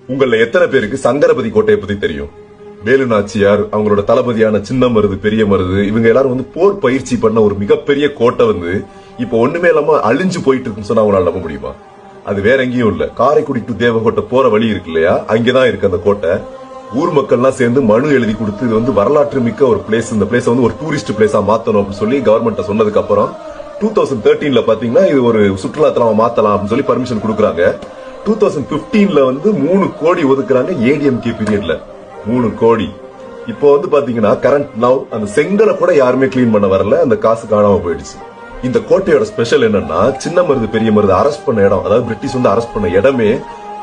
உங்கள எத்தனை பேருக்கு சங்கரபதி கோட்டையை பத்தி தெரியும்? வேலு நாச்சியார் அவங்களோட தளபதியான சின்ன மருது பெரிய மருது இவங்க எல்லாரும் போர் பயிற்சி பண்ண ஒரு மிகப்பெரிய கோட்டை இப்ப ஒண்ணுமே இல்லாம அழிஞ்சு போயிட்டு இருக்குன்னு சொன்னா அவங்களால நம்ப முடியுமா? அது வேற எங்கேயும் இல்ல, காரைக்குடி டு தேவகோட்டை போற வழி இருக்கு இல்லையா, அங்கதான் இருக்கு அந்த கோட்டை. ஊர் மக்கள்லாம் சேர்ந்து மனு எழுதி கொடுத்து இது வரலாற்று மிக்க ஒரு பிளேஸ், இந்த பிளேஸ் ஒரு டூரிஸ்ட் பிளேஸா மாத்தணும் அப்படின்னு சொல்லி கவர்மெண்ட் சொன்னதுக்கு அப்புறம் 2013 பாத்தீங்கன்னா இது ஒரு சுற்றுலாத்தலமா மாத்தலாம் அப்படின்னு சொல்லி பர்மிஷன் கொடுக்குறாங்க. 2015 3 கோடி ஒதுக்குறாங்க ஏடிஎம்கே பீரியட்ல 3 கோடி. இப்போ பாத்தீங்கன்னா கரண்ட் நவ் அந்த செங்கலை கூட யாருமே கிளீன் பண்ண வரல, அந்த காசு காணாம போயிடுச்சு. இந்த கோட்டையோட ஸ்பெஷல் என்னன்னா சின்ன மருது பெரிய மருது அரெஸ்ட் பண்ண இடம், அதாவது பிரிட்டிஷ் அரெஸ்ட் பண்ண இடமே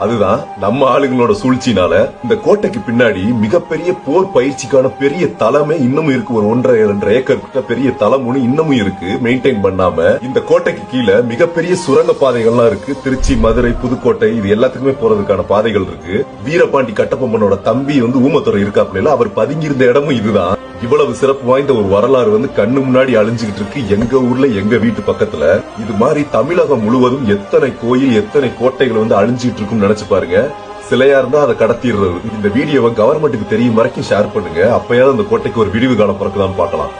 அதுதான். நம்ம ஆளுங்களோட சூழ்ச்சினால இந்த கோட்டைக்கு பின்னாடி மிகப்பெரிய போர் பயிற்சிக்கான பெரிய தளமே இன்னமும் இருக்கு. ஒரு 1.5-2 ஏக்கர் கிட்ட பெரிய தளம் இன்னமும் இருக்கு, மெயின்டைன் பண்ணாம. இந்த கோட்டைக்கு கீழே மிகப்பெரிய சுரங்க பாதைகள்லாம் இருக்கு. திருச்சி, மதுரை, புதுக்கோட்டை இது எல்லாத்துக்குமே போறதுக்கான பாதைகள் இருக்கு. வீரபாண்டி கட்டபொம்மனோட தம்பி ஊமத்துறை இருக்காப்ல, அவர் பதுங்கியிருந்த இடமும் இதுதான். இவ்வளவு சிறப்பு வாய்ந்த ஒரு வரலாறு கண்ணு முன்னாடி அழிஞ்சுகிட்டு இருக்கு எங்க ஊர்ல, எங்க வீட்டு பக்கத்துல. இது மாதிரி தமிழகம் முழுவதும் எத்தனை கோயில் எத்தனை கோட்டைகள் அழிஞ்சுகிட்டு இருக்குன்னு நினைச்சு பாருங்க. சிலையா இருந்தா அதை கடத்திடுறது. இந்த வீடியோவை கவர்மெண்ட்டுக்கு தெரியும் வரைக்கும் ஷேர் பண்ணுங்க, அப்பயாவது அந்த கோட்டைக்கு ஒரு விடிவு காலம் பிறக்குதான்னு பார்க்கலாம்.